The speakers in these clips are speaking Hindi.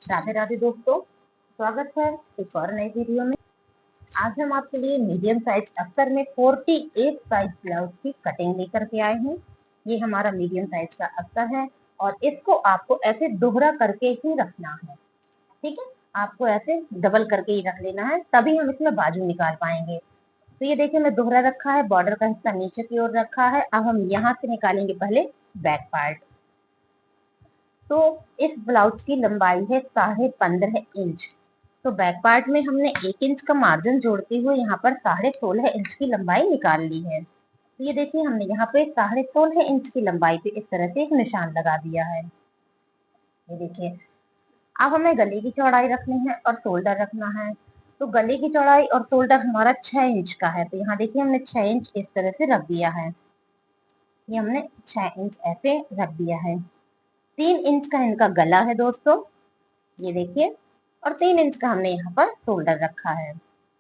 राधे राधे दोस्तों, स्वागत है एक और नई वीडियो में। आज हम आपके लिए मीडियम साइज अस्तर में 48 साइज ब्लाउज की कटिंग लेकर के आए हैं। ये हमारा मीडियम साइज का अस्तर है और इसको आपको ऐसे दोहरा करके ही रखना है। ठीक है, आपको ऐसे डबल करके ही रख लेना है, तभी हम इसमें बाजू निकाल पाएंगे। तो ये देखिए, मैं दोहरा रखा है, बॉर्डर का हिस्सा नीचे की ओर रखा है। अब हम यहाँ से निकालेंगे पहले बैक पार्ट। तो इस ब्लाउज की लंबाई है 15.5 इंच। तो बैक पार्ट में हमने 1 इंच का मार्जिन जोड़ते हुए यहाँ पर 16.5 इंच की लंबाई निकाल ली है। तो ये देखिए, हमने यहाँ पे 16.5 इंच की लंबाई पे इस तरह से एक निशान लगा दिया है। ये देखिए, अब हमें गले की चौड़ाई रखनी है और शोल्डर रखना है। तो गले की चौड़ाई और शोल्डर हमारा 6 इंच का है। तो यहाँ देखिए, हमने 6 इंच इस तरह से रख दिया है। ये हमने 6 इंच ऐसे रख दिया है। 3 इंच का इनका गला है दोस्तों, ये देखिए, और 3 इंच का हमने यहाँ पर शोल्डर रखा है,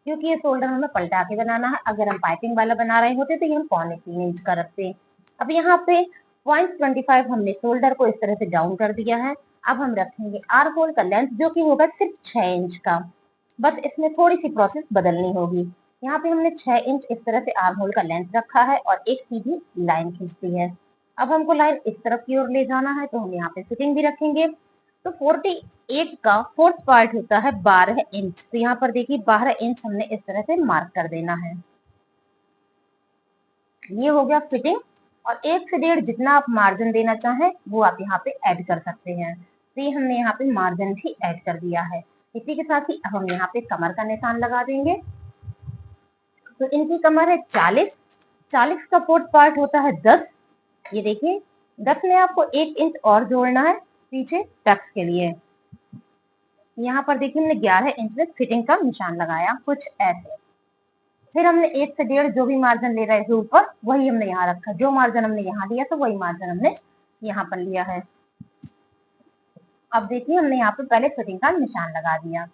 क्योंकि ये शोल्डर हमें पलटा के बनाना है। अगर हम पाइपिंग वाला बना रहे होते तो ये हम 3.25 इंच का रखते। अब यहाँ पे 0.25 हमने शोल्डर को इस तरह से डाउन कर दिया है। अब हम रखेंगे आर्म होल का लेंथ, जो कि होगा सिर्फ 6 इंच का। बस इसमें थोड़ी सी प्रोसेस बदलनी होगी। यहाँ पे हमने 6 इंच इस तरह से आर्म होल का लेंथ रखा है और एक सीधी लाइन खींचती है। अब हमको लाइन इस तरफ की ओर ले जाना है, तो हम यहाँ पे फिटिंग भी रखेंगे। तो 48 का फोर्थ पार्ट होता है 12 इंच। तो यहाँ पर देखिए, 12 इंच हमने इस तरह से मार्क कर देना है। ये हो गया फिटिंग। और 1 से 1.5 जितना आप मार्जिन देना चाहें वो आप यहाँ पे ऐड कर सकते हैं। तो ये हमने यहाँ पे मार्जिन भी ऐड कर दिया है। इसी के साथ ही अब हम यहाँ पे कमर का निशान लगा देंगे। तो इनकी कमर है 40 का फोर्थ पार्ट होता है 10। ये देखिए, 10 में आपको 1 इंच और जोड़ना है पीछे टक्स के लिए। यहाँ पर देखिए, हमने 11 इंच में फिटिंग का निशान लगाया, कुछ ऐसे। फिर हमने 1 से 1.5 जो भी मार्जिन ले रहे थे ऊपर, वही हमने यहाँ रखा। जो मार्जिन हमने यहाँ लिया तो वही मार्जिन हमने यहाँ पर लिया है। अब देखिए, हमने यहाँ पे पहले फिटिंग का निशान लगा दिया।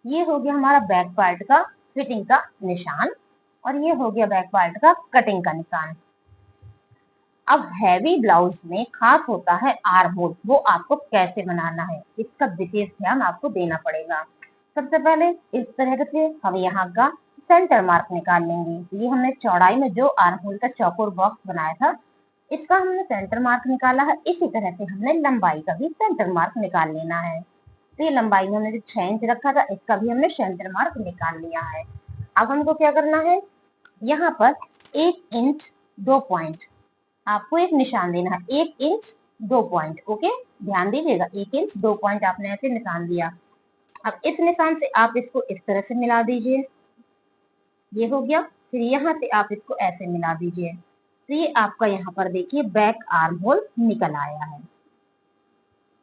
ये हो गया हमारा बैक पार्ट का फिटिंग का निशान, और ये हो गया बैक पार्ट का कटिंग का निशान। अब हैवी ब्लाउज में खास होता है आर्म होल, वो आपको कैसे बनाना है इसका विशेष ध्यान आपको देना पड़ेगा। सबसे पहले इस तरह से हम यहाँ का सेंटर मार्क निकाल लेंगे। ये हमने चौड़ाई में जो आर्म होल का चौकोर बॉक्स बनाया था, इसका हमने सेंटर मार्क निकाला है। इसी तरह से हमने लंबाई का भी सेंटर मार्क निकाल लेना है। तो ये लंबाई में हमने जो 6 इंच रखा था, इसका भी हमने सेंटर मार्क निकाल लिया है। अब हमको क्या करना है, यहाँ पर 1 इंच 2 पॉइंट आपको एक निशान देना है। 1 इंच 2 पॉइंट, ओके, ध्यान दीजिएगा। 1 इंच 2 पॉइंट आपने ऐसे निशान दिया। अब इस निशान से आप इसको इस तरह से मिला दीजिए, ये हो गया। फिर यहाँ से आप इसको ऐसे मिला दीजिए। तो ये आपका यहाँ पर देखिए बैक आर्म होल निकल आया है।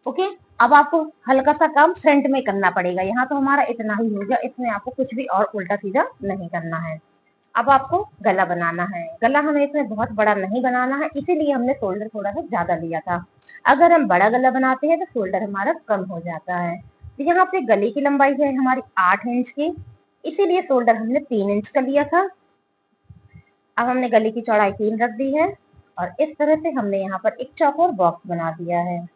ओके, अब आपको हल्का सा काम फ्रंट में करना पड़ेगा। यहाँ तो हमारा इतना ही हो गया, इसमें आपको कुछ भी और उल्टा सीधा नहीं करना है। अब आपको गला बनाना है। गला हमें इसमें बहुत बड़ा नहीं बनाना है, इसीलिए हमने शोल्डर थोड़ा सा ज्यादा लिया था। अगर हम बड़ा गला बनाते हैं तो शोल्डर हमारा कम हो जाता है। तो यहाँ पे गले की लंबाई है हमारी 8 इंच की, इसीलिए शोल्डर हमने 3 इंच का लिया था। अब हमने गले की चौड़ाई 3 रख दी है और इस तरह से हमने यहाँ पर एक चौकोर बॉक्स बना दिया है।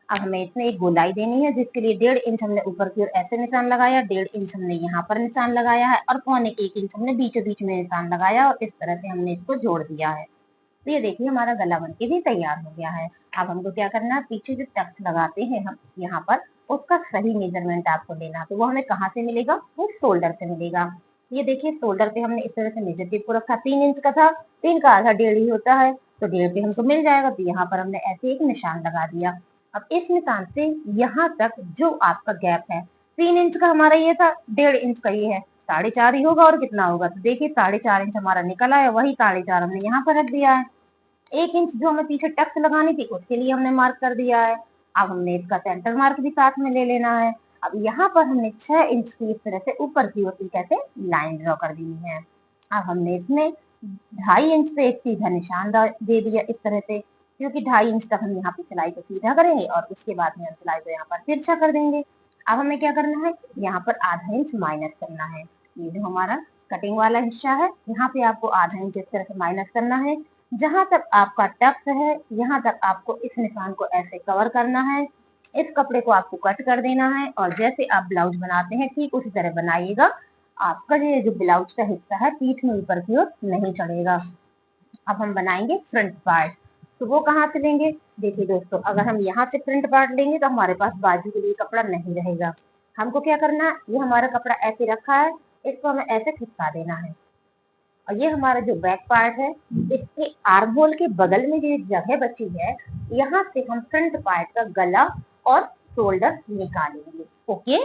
अब हमें इसमें एक गोलाई देनी है, जिसके लिए 1.5 इंच हमने ऊपर की ओर ऐसे निशान लगाया, 1.5 इंच हमने यहाँ पर निशान लगाया है और 1.25 इंच हमने बीचों बीच में निशान लगाया और इस तरह से हमने इसको जोड़ दिया है। तो ये देखिए, हमारा गला बनके भी तैयार हो गया है। अब हमको क्या करना है, पीछे जो टक्स लगाते हैं हम यहाँ पर, उसका सही मेजरमेंट आपको लेना। तो वो हमें कहाँ से मिलेगा, वो शोल्डर से मिलेगा। ये देखिए, शोल्डर पे हमने इस तरह से मेजर टेप को रखा, 3 इंच का था, 3 का आधा 1.5 ही होता है, तो 1.5 पे हमको मिल जाएगा। तो यहाँ पर हमने ऐसे एक निशान लगा दिया। अब इस निशान से यहाँ तक जो आपका गैप है, 3 इंच का हमारा ये था, 1.5 इंच का ये है, 4.5 ही होगा। और कितना होगा, तो देखिए 4.5 इंच हमारा निकल आया, वही 4.5 हमने यहाँ पर रख दिया है। 1 इंच जो हमें पीछे टक्स लगानी थी, उसके लिए हमने मार्क कर दिया है। अब हमने इसका सेंटर मार्क भी साथ में ले लेना है। अब यहाँ पर हमने 6 इंच की इस तरह से ऊपर की ओर कैसे लाइन ड्रॉ कर दी है। अब हमने इसमें 2.5 इंच पे एक सीधा निशान दे दिया इस तरह से, क्योंकि 2.5 इंच तक हम यहाँ पे सिलाई को सीधा करेंगे और उसके बाद में हम सिलाई को यहाँ पर तिरछा कर देंगे। अब हमें क्या करना है, यहाँ पर आधा इंच माइनस करना है। ये जो हमारा कटिंग वाला हिस्सा है, यहाँ पे आपको आधा इंच इस तरह से माइनस करना है। जहां तक आपका टक्स है, यहाँ तक आपको इस निशान को ऐसे कवर करना है। इस कपड़े को आपको कट कर देना है और जैसे आप ब्लाउज बनाते हैं ठीक उसी तरह बनाइएगा। आपका जो ब्लाउज का हिस्सा है पीठ में ऊपर की ओर नहीं चढ़ेगा। अब हम बनाएंगे फ्रंट पार्ट। तो वो कहाँ से लेंगे? देखिए दोस्तों, अगर हम यहाँ से फ्रंट पार्ट लेंगे तो हमारे पास बाजू के लिए कपड़ा नहीं रहेगा। हमको क्या करना है, ये हमारा कपड़ा ऐसे रखा है, इसको हमें ऐसे खिसका देना है। और ये हमारा जो बैक पार्ट है, इसके आर्म होल के बगल में जो जगह बची है, यहाँ से हम फ्रंट पार्ट का गला और शोल्डर निकालेंगे। ओके,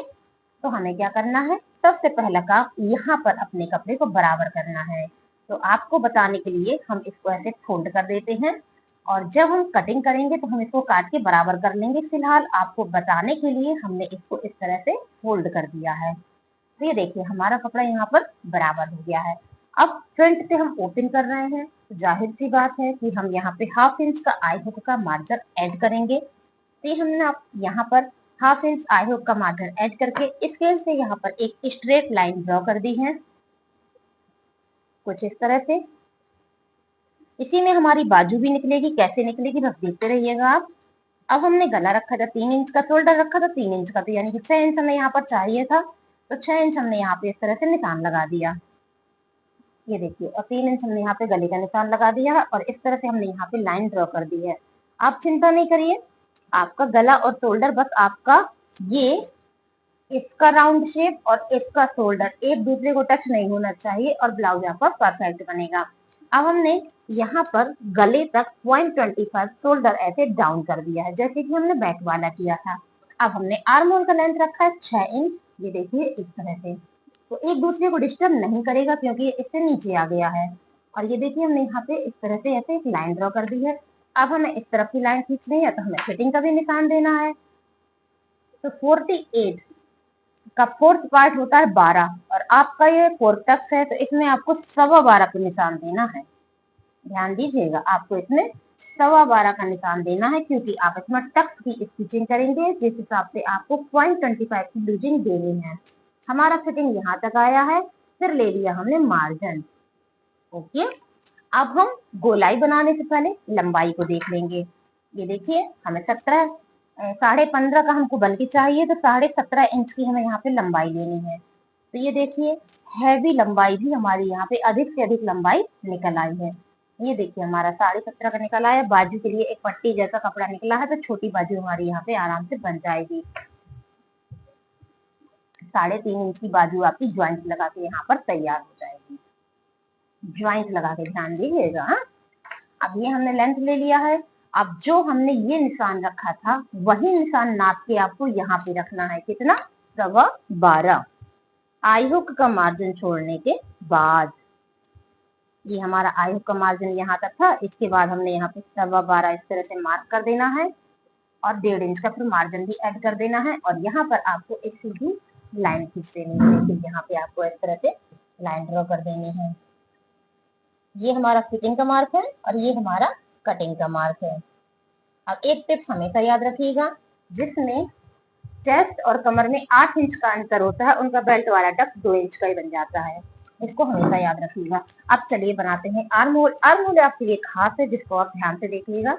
तो हमें क्या करना है, सबसे पहला काम यहाँ पर अपने कपड़े को बराबर करना है। तो आपको बताने के लिए हम इसको ऐसे फोल्ड कर देते हैं और जब हम कटिंग करेंगे तो हम इसको काट के बराबर कर लेंगे। फिलहाल आपको बताने के लिए हमने इसको इस तरह से फोल्ड कर दिया है। तो ये देखिए हमारा कपड़ा यहाँ पर बराबर हो गया है। अब फ्रंट से हम ओपन कर रहे हैं, तो जाहिर सी बात है कि हम यहाँ पे ½ इंच का आई हुक का मार्जिन ऐड करेंगे। तो हमने यहाँ पर ½ इंच आई हुक का मार्जिन ऐड करके स्केल से यहाँ पर एक स्ट्रेट लाइन ड्रॉ कर दी है, कुछ इस तरह से। इसी में हमारी बाजू भी निकलेगी, कैसे निकलेगी बस देखते रहिएगा आप। अब हमने गला रखा था 3 इंच का, शोल्डर रखा था 3 इंच का, तो यानी कि 6 इंच हमें यहाँ पर चाहिए था। तो 6 इंच हमने यहाँ पे इस तरह से निशान लगा दिया, ये देखिए। और 3 इंच हमने यहाँ पे गले का निशान लगा दिया और इस तरह से हमने यहाँ पे लाइन ड्रॉ कर दी है। आप चिंता नहीं करिए, आपका गला और शोल्डर बस आपका ये इसका राउंड शेप और इसका शोल्डर एक दूसरे को टच नहीं होना चाहिए और ब्लाउज आपका परफेक्ट बनेगा। अब हमने यहाँ पर गले तक 0.25 शोल्डर ऐसे डाउन कर दिया है, जैसे कि हमने बैक वाला किया था। अब हमने आर्म होल का लेंथ रखा है 6 इंच, ये देखिए इस तरह से। तो एक दूसरे को डिस्टर्ब नहीं करेगा क्योंकि ये इससे नीचे आ गया है। और ये देखिए हमने यहाँ पे इस तरह से ऐसे एक लाइन ड्रॉ कर दी है। अब हमें इस तरफ की लाइन खींचनी है तो हमें फिटिंग का भी निशान देना है। तो 48 का फोर्थ पार्ट होता है 12 और आपका ये 4 टक्स है, तो इसमें आपको 12.25 का निशान देना है। ध्यान दीजिएगा, आपको इसमें 12.25 का निशान देना है क्योंकि आप इसमें टक्स की स्टिचिंग करेंगे, जिस हिसाब से आपको 0.25 की लूजिंग देनी है। हमारा फिटिंग यहाँ तक आया है, फिर ले लिया हमने मार्जिन। ओके, अब हम गोलाई बनाने से पहले लंबाई को देख लेंगे। ये देखिए हमें 15.5 का हमको बन के चाहिए, तो 17.5 इंच की हमें यहाँ पे लंबाई लेनी है। तो ये देखिए हैवी लंबाई भी हमारी यहाँ पे अधिक से अधिक लंबाई निकल आई है। ये देखिए हमारा 17.5 का निकल आया। बाजू के लिए एक पट्टी जैसा कपड़ा निकला है, तो छोटी बाजू हमारी यहाँ पे आराम से बन जाएगी। 3.5 इंच की बाजू आपकी ज्वाइंट लगा के यहाँ पर तैयार हो जाएगी। ज्वाइंट लगा के ध्यान दीजिएगा। अब ये हमने लेंथ ले लिया है। अब जो हमने ये निशान रखा था वही निशान नाप के आपको यहाँ पे रखना है। कितना? 12.25 आई हुक का मार्जिन छोड़ने के बाद। ये हमारा आई हुक का मार्जिन यहाँ तक था, इसके बाद हमने यहाँ पे 12.25 इस तरह से मार्क कर देना है और 1.5 इंच का फिर मार्जिन भी ऐड कर देना है। और यहाँ पर आपको एक सीधी लाइन खींच देनी है, फिर यहाँ पे आपको इस तरह से लाइन ड्रॉ कर देनी है। ये हमारा फिटिंग का मार्क है और ये हमारा कटिंग का मार्क है। अब एक टिप्स हमेशा याद रखिएगा, जिसमें चेस्ट और कमर में 8 इंच का अंतर होता है, उनका बेल्ट वाला टक्स 2 इंच का ही बन जाता है। इसको हमेशा याद रखिएगा। अब चलिए बनाते हैं आर्म होल। आर्म होल आपके लिए खास है, जिसको आप ध्यान से देखिएगा।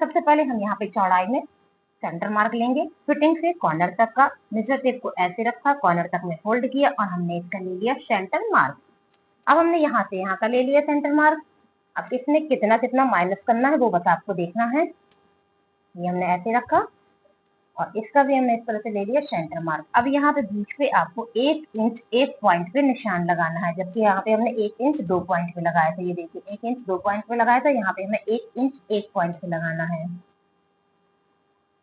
सबसे पहले हम यहाँ पे चौड़ाई में सेंटर मार्क लेंगे, फिटिंग से कॉर्नर तक का। मेजर टेप को ऐसे रखा, कॉर्नर तक में फोल्ड किया और हमने इसका ले लिया सेंटर मार्क। अब हमने यहाँ से यहाँ का ले लिया सेंटर मार्क। अब इसमें कितना कितना माइनस करना है वो बस आपको देखना है। ये हमने ऐसे रखा और इसका भी हमने इस तरह से ले लिया सेंटर मार्क। अब यहाँ पे बीच पे आपको 1 इंच 1 पॉइंट पे निशान लगाना है, जबकि यहाँ पे हमने 1 इंच 2 पॉइंट पे लगाया था। ये देखिए 1 इंच 2 पॉइंट पे लगाया था, यहाँ पे हमें 1 इंच 1 पॉइंट पे लगाना है।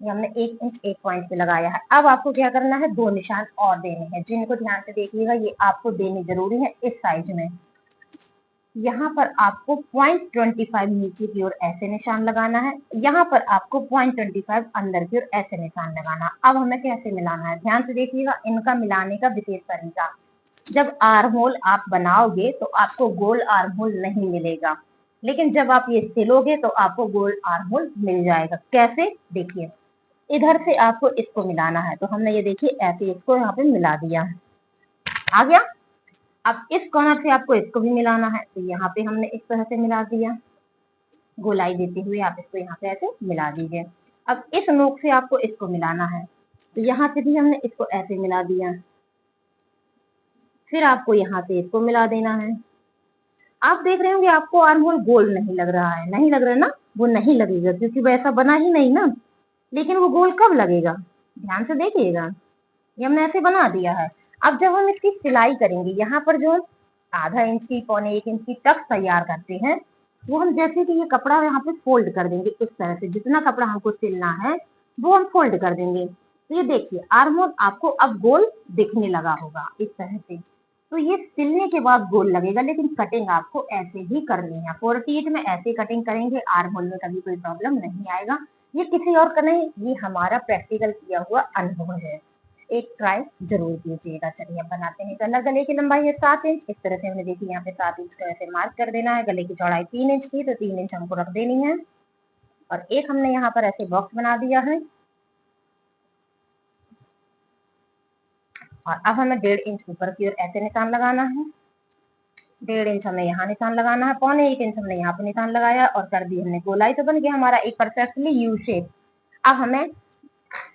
ये हमने 1 इंच 1 पॉइंट पे लगाया है। अब आपको क्या करना है, 2 निशान और देने हैं, जिनको ध्यान से देखिएगा। ये आपको देने जरूरी है इस साइड में। यहाँ पर आपको 0.25 नीचे की ओर ऐसे निशान लगाना है, यहाँ पर आपको 0.25 अंदर की ओर ऐसे निशान लगाना। अब हमें कैसे मिलाना है, ध्यान से देखिएगा। इनका मिलाने का विशेष तरीका, जब आर्म होल आप बनाओगे तो आपको गोल आर्म होल नहीं मिलेगा, लेकिन जब आप ये सिलोगे तो आपको गोल आर्म होल मिल जाएगा। कैसे? देखिए, इधर से आपको इसको मिलाना है, तो हमने ये देखिए ऐसे इसको यहाँ पे मिला दिया, आ गया। अब इस कॉर्नर से आपको इसको भी मिलाना है, तो यहाँ पे हमने इस तरह से मिला दिया। गोलाई देते हुए आप इसको यहाँ पे ऐसे मिला दीजिए। अब इस नोक से आपको इसको मिलाना है, तो यहाँ से भी हमने इसको ऐसे मिला दिया, फिर आपको यहाँ से इसको मिला देना है। आप देख रहे होंगे आपको आर्म होल गोल नहीं लग रहा है, नहीं लग रहा है ना, वो नहीं लगेगा क्योंकि वैसा बना ही नहीं ना, लेकिन वो गोल कब लगेगा, ध्यान से देखिएगा। ये हमने ऐसे बना दिया है। अब जब हम इसकी सिलाई करेंगे, यहाँ पर जो हम आधा इंच की, पौने 1 इंच की टक्स तैयार करते हैं, वो हम जैसे कि ये कपड़ा यहाँ पे फोल्ड कर देंगे इस तरह से, जितना कपड़ा हमको सिलना है वो हम फोल्ड कर देंगे। तो ये देखिए आर्म होल आपको अब गोल दिखने लगा होगा इस तरह से। तो ये सिलने के बाद गोल लगेगा, लेकिन कटिंग आपको ऐसे ही करनी है। 48 में ऐसे कटिंग करेंगे, आर्म होल में कभी कोई प्रॉब्लम नहीं आएगा। ये किसी और का नहीं, ये हमारा प्रैक्टिकल किया हुआ अनुभव है। एक ट्राई जरूर कीजिएगा। चलिए अब बनाते हैं। गला, गले की लंबाई है 7 इंच। इस तरह से हमने देखिए यहाँ पे 7 इंच का ऐसे मार्क कर देना है। गले की चौड़ाई 3 इंच की, तो 3 इंच हमको रख देनी है। और एक हमने यहाँ पर ऐसे बॉक्स बना दिया है। और अब हमें 1.5 इंच ऊपर की ओर ऐसे निशान लगाना है। 1.5 इंच हमें यहाँ निशान लगाना है, पौने 1 इंच हमने यहाँ पे निशान लगाया और कर दी हमने गोलाई। तो बन गया हमारा एक परफेक्टली यू शेप। अब हमें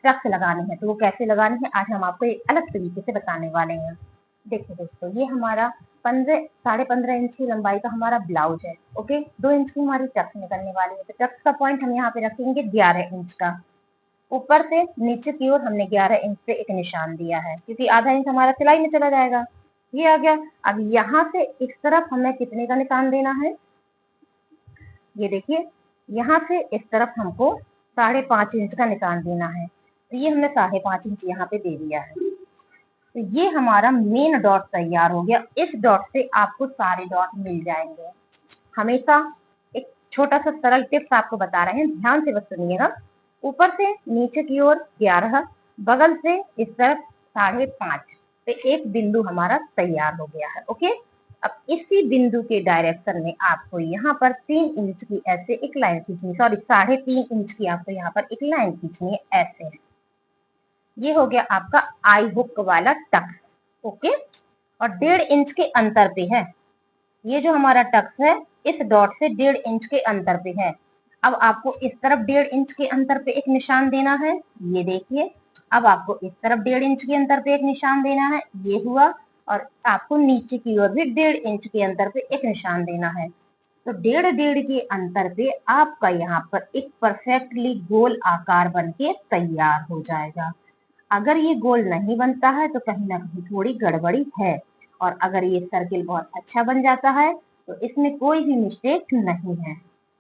टक्स लगाने हैं, तो वो कैसे लगाने हैं आज हम आपको एक अलग तरीके से बताने वाले हैं। देखिए दोस्तों, ये हमारा 15.5 इंच की लंबाई का हमारा ब्लाउज है। ओके, 2 इंच की हमारी टक्स निकलने वाली है। तो टक्स का पॉइंट हम यहाँ पे रखेंगे 11 इंच का। ऊपर से नीचे की ओर हमने 11 इंच से एक निशान दिया है, क्योंकि आधा इंच हमारा सिलाई में चला जाएगा। ये आ गया। अब यहाँ से इस तरफ हमें कितने का निशान देना है, ये देखिए, यहाँ से इस तरफ हमको 5.5 इंच का निशान देना है। तो ये हमने 5.5 इंच यहाँ पे दे दिया है। तो ये हमारा मेन डॉट तैयार हो गया। इस डॉट से आपको सारे डॉट मिल जाएंगे। हमेशा एक छोटा सा सरल टिप्स आपको बता रहे हैं, ध्यान से बस सुनिएगा। ऊपर से नीचे की ओर 11, बगल से इस तरफ 5.5 पे एक बिंदु हमारा तैयार हो गया है। ओके, अब इसी बिंदु के डायरेक्शन में आपको यहाँ पर 3 इंच की ऐसे एक लाइन खींचनी, सॉरी 3.5 इंच की आपको यहाँ पर एक लाइन खींचनी है ऐसे। ये हो गया आपका आई हुक वाला टक्स। ओके, और 1.5 इंच के अंतर पे है ये जो हमारा टक्स है, इस डॉट से 1.5 इंच के अंतर पे है। अब आपको इस तरफ 1.5 इंच के अंतर पे एक निशान देना है, ये देखिए। अब आपको इस तरफ 1.5 इंच के अंतर पे एक निशान देना है, ये हुआ। और आपको नीचे की ओर भी 1.5 इंच के अंतर पे एक निशान देना है। तो 1.5 के अंतर पे आपका यहाँ पर एक परफेक्टली गोल आकार बन के तैयार हो जाएगा। अगर ये गोल नहीं बनता है तो कहीं ना कहीं थोड़ी गड़बड़ी है, और अगर ये सर्किल बहुत अच्छा बन जाता है तो इसमें कोई भी मिस्टेक नहीं है।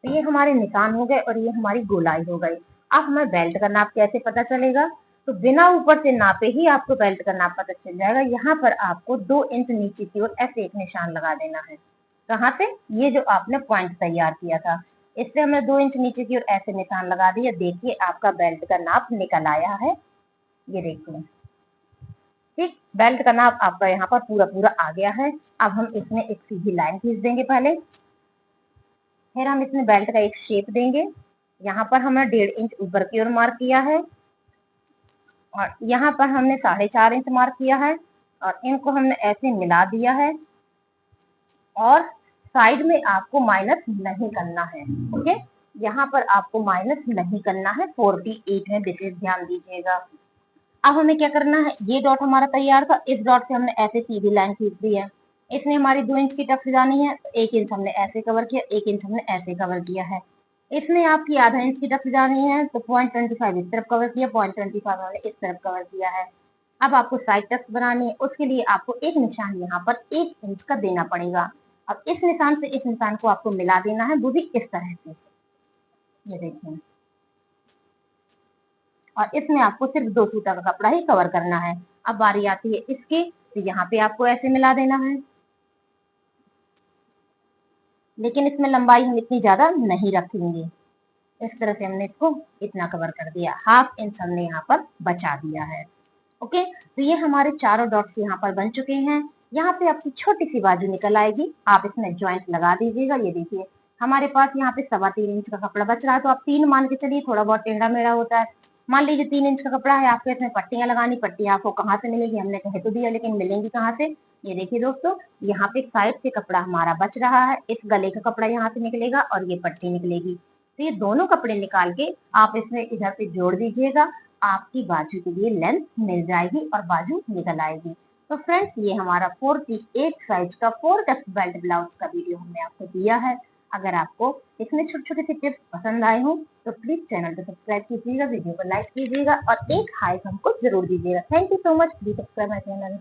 तो ये हमारे निशान हो गए और ये हमारी गोलाई हो गई। अब हमें बेल्ट का नाप कैसे पता चलेगा, तो बिना ऊपर से नापे ही आपको बेल्ट का नाप पता चल जाएगा। यहाँ पर आपको 2 इंच नीचे की ओर ऐसे एक निशान लगा देना है। कहाँ से, ये जो आपने पॉइंट तैयार किया था, इससे हमने 2 इंच नीचे की ओर ऐसे निशान लगा दिया। देखिए आपका बेल्ट का नाप निकल आया है, ये देखिए। ठीक, बेल्ट का नाप आपका यहाँ पर पूरा पूरा आ गया है। अब हम इसमें एक सीधी लाइन खींच देंगे पहले, फिर हम इसमें बेल्ट का एक शेप देंगे। यहाँ पर हमने 1.5 इंच ऊपर की ओर मार्क किया है, और यहाँ पर हमने 4.5 इंच मार्क किया है, और इनको हमने ऐसे मिला दिया है। और साइड में आपको माइनस नहीं करना है। ओके, यहाँ पर आपको माइनस नहीं करना है। 48 में विशेष ध्यान दीजिएगा। अब हमें क्या करना है, ये डॉट हमारा तैयार था, इस डॉट से हमने ऐसे सीधी लाइन खींच दी है। इसमें हमारी 2 इंच की टक्स जानी है, तो 1 इंच हमने ऐसे कवर किया, 1 इंच हमने ऐसे कवर किया है। इसमें आपकी आधा इंच की टक्स जानी है, तो 0.25 इस तरफ कवर किया, 0.25 हमने इस तरफ कवर किया है। अब आपको साइड टक्स बनानी है, उसके लिए आपको एक निशान यहाँ पर 1 इंच का देना पड़ेगा। अब इस निशान से इस निशान को आपको मिला देना है, वो भी इस तरह से, ये देखिए। और इसमें आपको सिर्फ 2 सूता का कपड़ा ही कवर करना है। अब बारी आती है इसकी, तो यहाँ पे आपको ऐसे मिला देना है, लेकिन इसमें लंबाई हम इतनी ज्यादा नहीं रखेंगे। इस तरह से हमने इसको इतना कवर कर दिया, 1/2 इंच हमने यहाँ पर बचा दिया है। ओके, तो ये हमारे चारों डॉट्स यहाँ पर बन चुके हैं। यहाँ पे आपकी छोटी सी बाजू निकल आएगी, आप इसमें ज्वाइंट लगा दीजिएगा। ये देखिए हमारे पास यहाँ पे 3.25 इंच का कपड़ा बच रहा है, तो आप 3 मान के चलिए, थोड़ा बहुत टेढ़ा मेढ़ा होता है। मान लीजिए 3 इंच का कपड़ा है, आपको इसमें पट्टियां लगानी, पट्टियां आपको कहाँ से मिलेगी, हमने कह तो दिया, लेकिन मिलेंगी कहाँ से। ये देखिए दोस्तों, यहाँ पे साइड से कपड़ा हमारा बच रहा है, इस गले का कपड़ा यहाँ से निकलेगा और ये पट्टी निकलेगी। तो ये दोनों कपड़े निकाल के आप इसमें इधर पे जोड़ दीजिएगा, आपकी बाजू के लिए लेंथ मिल जाएगी और बाजू निकल आएगी। तो फ्रेंड्स ये हमारा 48 साइज का 4 टक्स बेल्ट ब्लाउज का वीडियो हमने आपको दिया है। अगर आपको इसमें छोटे-छोटे से टिप्स पसंद आए हो तो प्लीज चैनल को सब्सक्राइब कीजिएगा, वीडियो को लाइक कीजिएगा और एक हाई हमको जरूर दीजिएगा। Thank you so much, please subscribe my channel.